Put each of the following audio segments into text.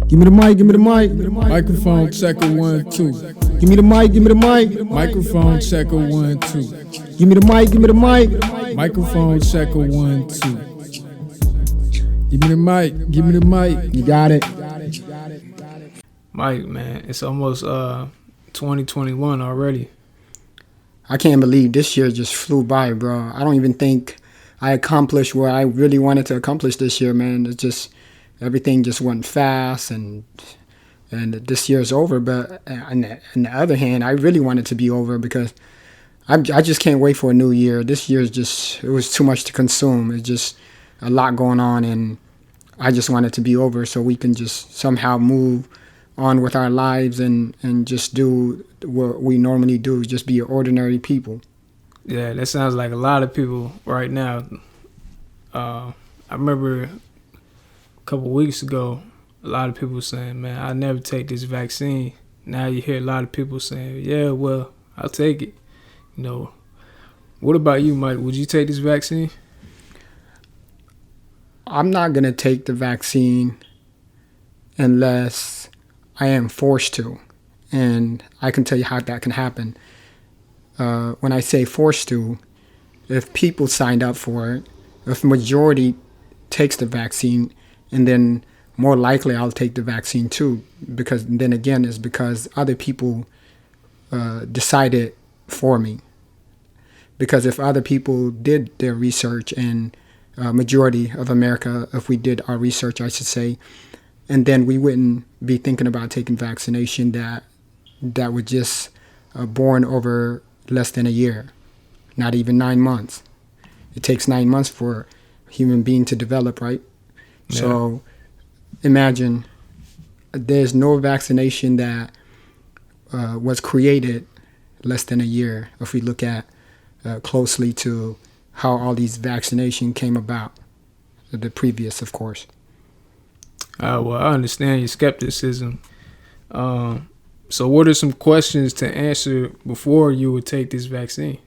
Give me the mic, give me the mic. Microphone checker 1 2. Give me the mic, give me the mic. Microphone checker 1 2. Give me the mic, give me the mic. Microphone checker 1 2. Give me the mic, give me the mic. You got it. Mike, man, it's almost 2021 already. I can't believe this year just flew by, bro. I don't even think I accomplished what I really wanted to accomplish this year, man. It's just everything just went fast, and this year's over. But on the other hand, I really want it to be over because I just can't wait for a new year. This year's just, it was too much to consume. It's just a lot going on, and I just want it to be over so we can just somehow move on with our lives and just do what we normally do, just be ordinary people. Yeah, that sounds like a lot of people right now. I remember a couple weeks ago, a lot of people saying, man, I'll never take this vaccine. Now you hear a lot of people saying, yeah, well, I'll take it. You know, what about you, Mike? Would you take this vaccine? I'm not going to take the vaccine unless I am forced to. And I can tell you how that can happen. When I say forced to, if people signed up for it, if the majority takes the vaccine, and then more likely I'll take the vaccine too, because then again it's because other people decided for me. Because if other people did their research, and majority of America, if we did our research, I should say, and then we wouldn't be thinking about taking vaccination that were just born over less than a year, not even 9 months. It takes 9 months for a human being to develop, right? Yeah. So imagine there's no vaccination that was created less than a year if we look at closely to how all these vaccinations came about, the previous, of course. Well, I understand your skepticism. So what are some questions to answer before you would take this vaccine?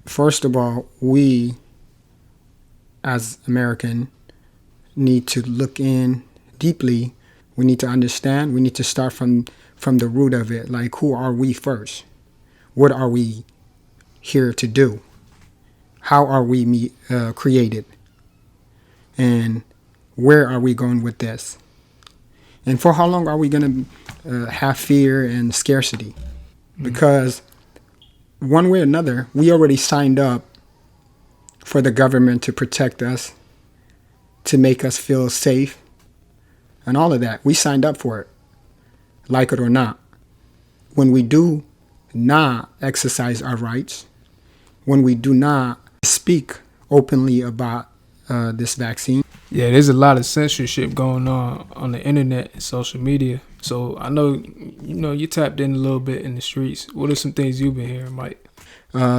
First of all, we as American need to look in deeply. We need to understand. We need to start from the root of it. Like, who are we first? What are we here to do? How are we created? And where are we going with this? And for how long are we going to have fear and scarcity? Because one way or another, we already signed up for the government to protect us, to make us feel safe, and all of that. We signed up for it, like it or not. When we do not exercise our rights, when we do not speak openly about this vaccine. Yeah, there's a lot of censorship going on the internet and social media. So I know, you tapped in a little bit in the streets. What are some things you've been hearing, Mike?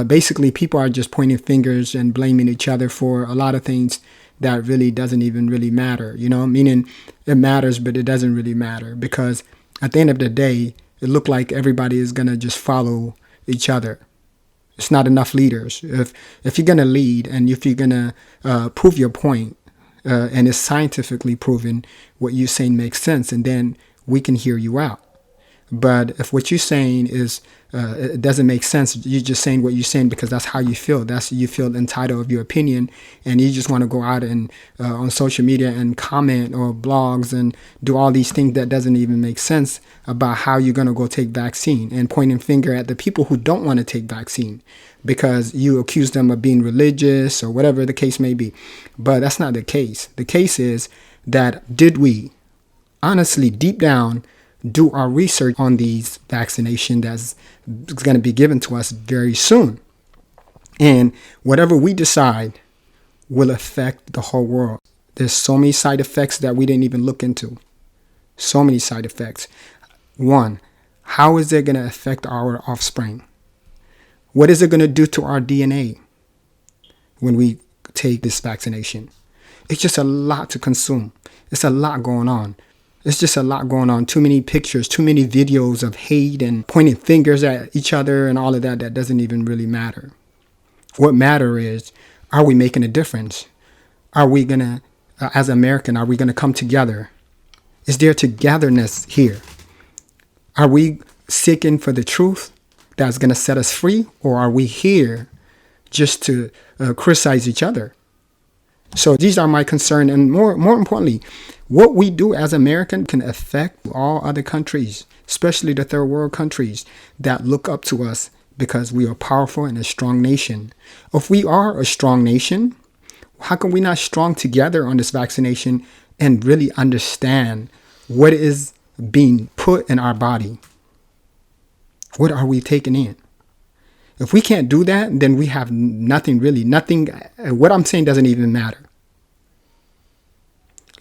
Basically, people are just pointing fingers and blaming each other for a lot of things that really doesn't even really matter, meaning it matters, but it doesn't really matter, because at the end of the day, it looked like everybody is going to just follow each other. It's not enough leaders. If you're going to lead, and if you're going to prove your point, and it's scientifically proven, what you're saying makes sense, and then we can hear you out. But if what you're saying is it doesn't make sense, you're just saying what you're saying because that's how you feel. You feel entitled of your opinion, and you just want to go out and on social media and comment or blogs and do all these things that doesn't even make sense about how you're going to go take vaccine, and pointing finger at the people who don't want to take vaccine because you accuse them of being religious or whatever the case may be. But that's not the case. The case is that did we honestly, deep down, do our research on these vaccinations that's going to be given to us very soon. And whatever we decide will affect the whole world. There's so many side effects that we didn't even look into. So many side effects. One, how is it going to affect our offspring? What is it going to do to our DNA when we take this vaccination? It's just a lot to consume. It's a lot going on. It's just a lot going on. Too many pictures, too many videos of hate and pointing fingers at each other and all of that. That doesn't even really matter. What matters is, are we making a difference? Are we going to, as American, are we going to come together Is there togetherness here? Are we seeking for the truth that's going to set us free, or are we here just to criticize each other? So these are my concern, and more importantly, what we do as Americans can affect all other countries, especially the third world countries that look up to us because we are powerful and a strong nation. If we are a strong nation, how can we not strong together on this vaccination and really understand what is being put in our body? What are we taking in? If we can't do that, then we have nothing. What I'm saying doesn't even matter.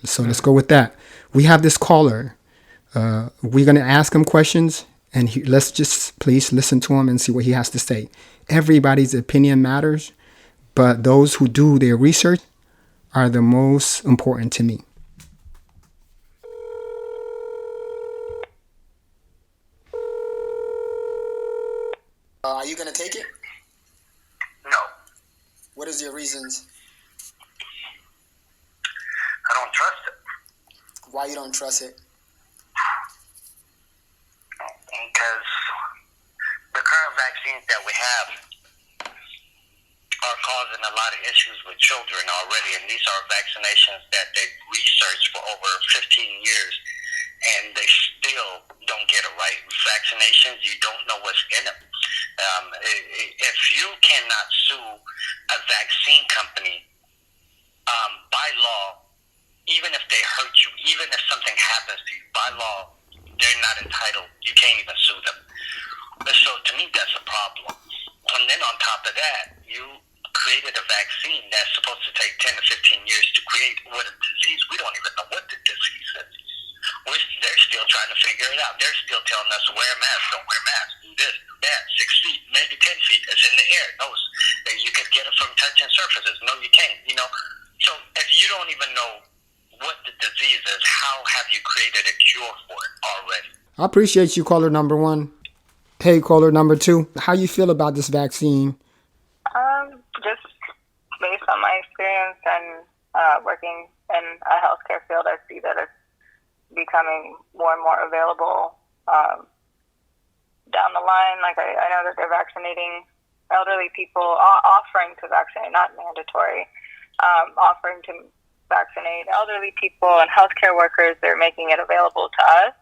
So let's go with that. We have this caller. We're going to ask him questions, and let's just please listen to him and see what he has to say. Everybody's opinion matters, but those who do their research are the most important to me. Are you going to take it? No. What is your reasons? I don't trust it. Why you don't trust it? Because the current vaccines that we have are causing a lot of issues with children already, and these are vaccinations that they've researched for over 15 years, and they still don't get it right. Vaccinations, you don't know what's in them. If you cannot sue a vaccine company by law, even if they hurt you, even if something happens to you, by law, they're not entitled. You can't even sue them. So to me, that's a problem. And then on top of that, you created a vaccine that's supposed to take 10 to 15 years to create with a disease. We don't even know what the disease is. They're still trying to figure it out. They're still telling us wear a mask, don't wear a mask, do this, do that, 6 feet, maybe 10 feet. It's in the air. No, you could get it from touching surfaces. No, you can't. So if you don't even know what the disease is, how have you created a cure for it already? I appreciate you, caller number one. Hey, caller number two. How you feel about this vaccine? Just based on my experience and working in a healthcare field, I see that it's becoming more and more available down the line. Like I know that they're vaccinating elderly people, offering to vaccinate, not mandatory, offering to vaccinate elderly people and healthcare workers. They're making it available to us.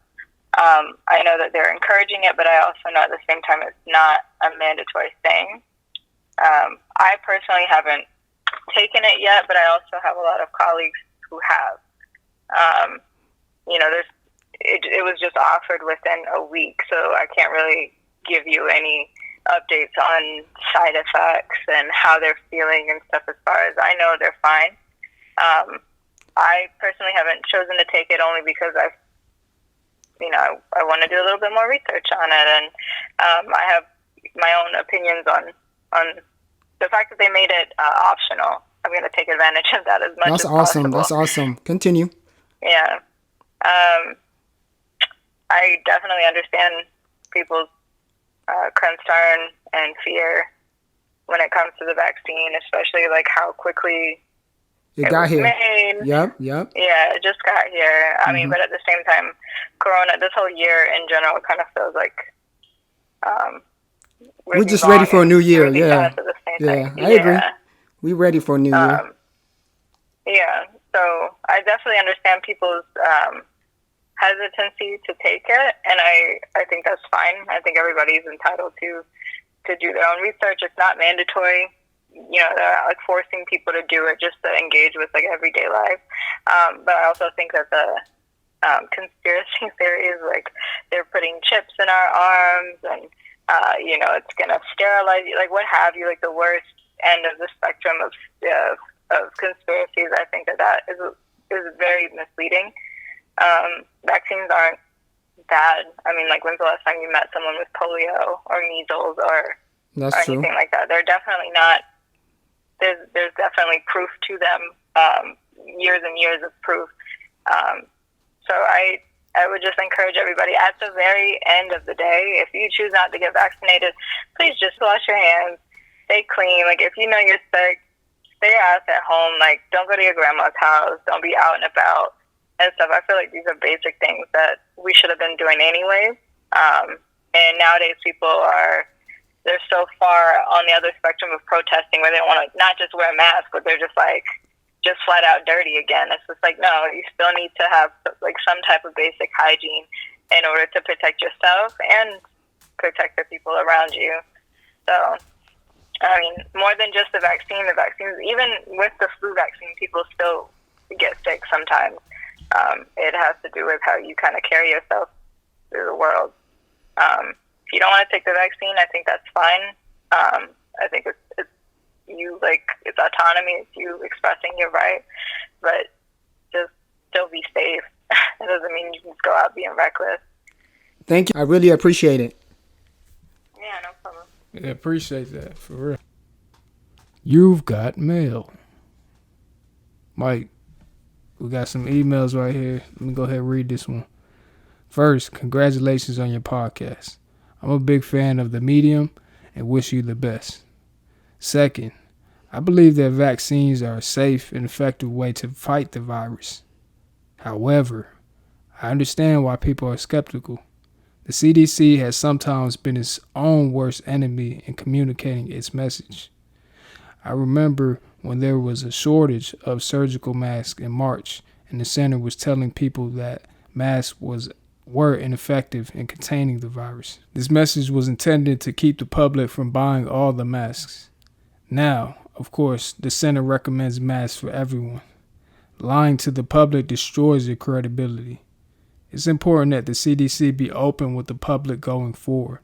I know that they're encouraging it, but I also know at the same time it's not a mandatory thing. I personally haven't taken it yet, but I also have a lot of colleagues who have. It was just offered within a week, so I can't really give you any updates on side effects and how they're feeling and stuff. As far as I know, they're fine. I personally haven't chosen to take it only because I want to do a little bit more research on it, and I have my own opinions on the fact that they made it optional. I'm going to take advantage of that as much as possible. That's awesome. Continue. Yeah. I definitely understand people's concern and fear when it comes to the vaccine, especially like how quickly it got here. Made. Yep. Yeah, it just got here. I mean, but at the same time, Corona, this whole year in general, kind of feels like we're just ready for a new year. Yeah, I agree. We're ready for a new year. Yeah, so I definitely understand people's hesitancy to take it, and I think that's fine. I think everybody's entitled to do their own research. It's not mandatory. They're like forcing people to do it just to engage with like everyday life. But I also think that the conspiracy theories, like they're putting chips in our arms and, it's going to sterilize you, like what have you, like the worst end of the spectrum of conspiracies. I think that is very misleading. Vaccines aren't bad. I mean, like when's the last time you met someone with polio or measles or anything like that? They're definitely not. There's definitely proof to them, years and years of proof. So I would just encourage everybody at the very end of the day, if you choose not to get vaccinated, please just wash your hands, stay clean. Like if you know you're sick, stay your ass at home. Like don't go to your grandma's house. Don't be out and about. and stuff. I feel like these are basic things that we should have been doing anyways. And nowadays they're so far on the other spectrum of protesting where they don't want to not just wear a mask, but they're just flat out dirty again. It's just like, no, you still need to have like some type of basic hygiene in order to protect yourself and protect the people around you. So, I mean, more than just the vaccines, even with the flu vaccine, people still get sick sometimes. It has to do with how you kind of carry yourself through the world. If you don't want to take the vaccine, I think that's fine. I think it's you, like, it's autonomy, it's you expressing your right, but just still be safe. It doesn't mean you can just go out being reckless. Thank you. I really appreciate it. Yeah, no problem. Yeah, appreciate that, for real. You've got mail. Mike, we got some emails right here. Let me go ahead and read this one. First, congratulations on your podcast. I'm a big fan of the medium and wish you the best. Second, I believe that vaccines are a safe and effective way to fight the virus. However, I understand why people are skeptical. The CDC has sometimes been its own worst enemy in communicating its message. I remember when there was a shortage of surgical masks in March, and the center was telling people that masks were ineffective in containing the virus. This message was intended to keep the public from buying all the masks. Now, of course, the center recommends masks for everyone. Lying to the public destroys your credibility. It's important that the CDC be open with the public going forward.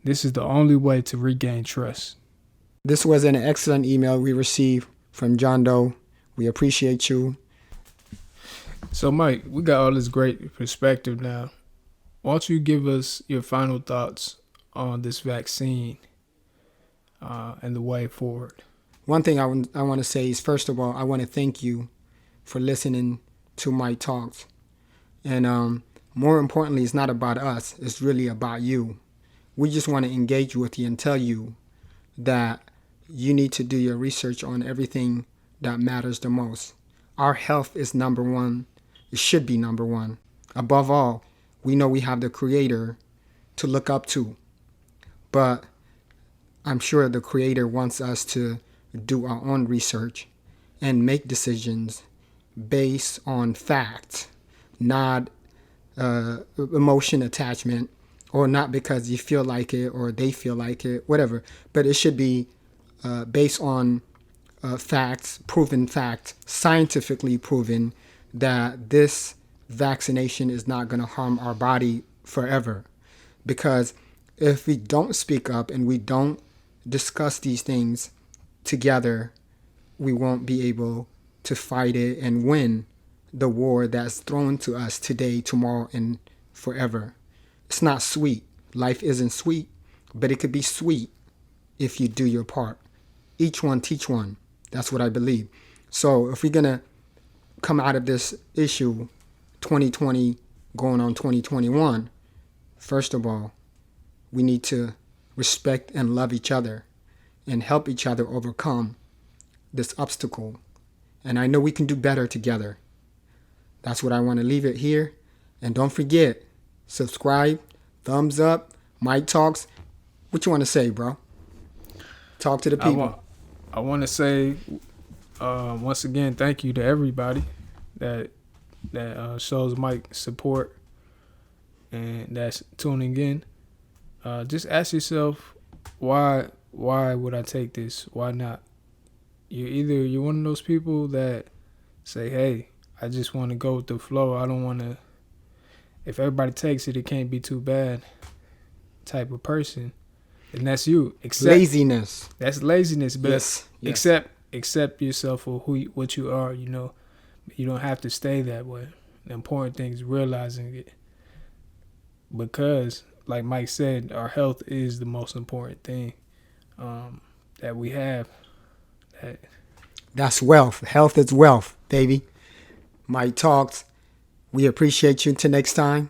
This is the only way to regain trust. This was an excellent email we received from John Doe. We appreciate you. So, Mike, we got all this great perspective now. Why don't you give us your final thoughts on this vaccine and the way forward? One thing I want to say is, first of all, I want to thank you for listening to my talks. And more importantly, it's not about us. It's really about you. We just want to engage with you and tell you that you need to do your research on everything that matters the most. Our health is number one. It should be number one. Above all, we know we have the Creator to look up to. But I'm sure the Creator wants us to do our own research and make decisions based on facts, not emotion attachment, or not because you feel like it or they feel like it, whatever. But it should be based on facts, proven facts, scientifically proven that this vaccination is not going to harm our body forever. Because if we don't speak up and we don't discuss these things together, we won't be able to fight it and win the war that's thrown to us today, tomorrow, and forever. It's not sweet. Life isn't sweet, but it could be sweet if you do your part. Each one teach one. That's what I believe. So if we're going to come out of this issue, 2020 going on 2021, first of all, we need to respect and love each other and help each other overcome this obstacle. And I know we can do better together. That's what I want to leave it here. And don't forget, subscribe, thumbs up, Mike Talks. What you want to say, bro? Talk to the people. I want to say, once again, thank you to everybody that shows Mike support and that's tuning in. Just ask yourself, why would I take this? Why not? You're one of those people that say, hey, I just want to go with the flow. I don't want to, if everybody takes it, it can't be too bad type of person. And that's you. Laziness. That's laziness, but yes. accept yourself for what you are, you know. You don't have to stay that way. The important thing is realizing it. Because, like Mike said, our health is the most important thing that we have. That's wealth. Health is wealth, baby. Mike Talks. We appreciate you. Until next time.